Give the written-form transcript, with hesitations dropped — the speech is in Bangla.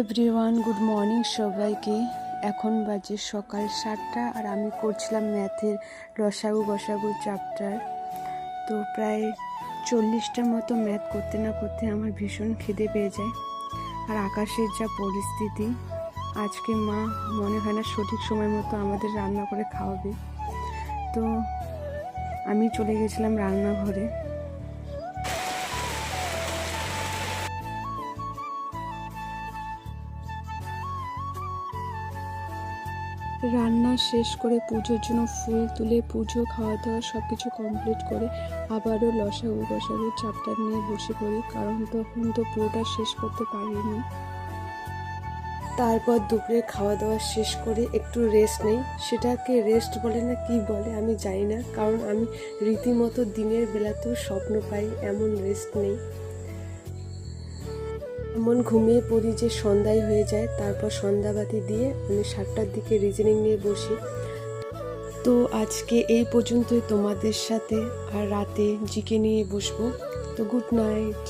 এভরিওয়ান, গুড মর্নিং সবাইকে। এখন বাজে সকাল 7টা আর আমি করছিলাম ম্যাথের লসাগু গসাগু চ্যাপ্টার। তো প্রায় 40টার মতো ম্যাথ করতে না করতে আমার ভীষণ খিদে পেয়ে যায়। আর আকাশের যা পরিস্থিতি, আজকে মা মনে হয় না সঠিক সময় মতো আমাদের রান্না করে খাওয়াবে। তো আমি চলে গেছিলাম রান্নাঘরে। রান্না শেষ করে পুজোর জন্য ফুল তুলে পুজো খাওয়া দাওয়া সব কিছু কমপ্লিট করে আবারও লসাগু গসাগু চ্যাপ্টার নিয়ে বসে পড়ি, কারণ তখন তো পুরোটা শেষ করতে পারিনি। তারপর দুপুরে খাওয়া দাওয়া শেষ করে একটু রেস্ট নেই। সেটাকে রেস্ট বলে না কি বলে আমি জানি না, কারণ আমি রীতিমতো দিনের বেলাতেও স্বপ্ন পাই, এমন রেস্ট নেই। এমন ঘুমিয়ে পড়ি যে সন্ধ্যায় হয়ে যায়। তারপর সন্ধ্যাবাতি দিয়ে আমি 7টার দিকে রিজনিং নিয়ে বসি। তো আজকে এই পর্যন্তই তোমাদের সাথে, আর রাতে জিকে নিয়ে বসবো। তো গুড নাইট।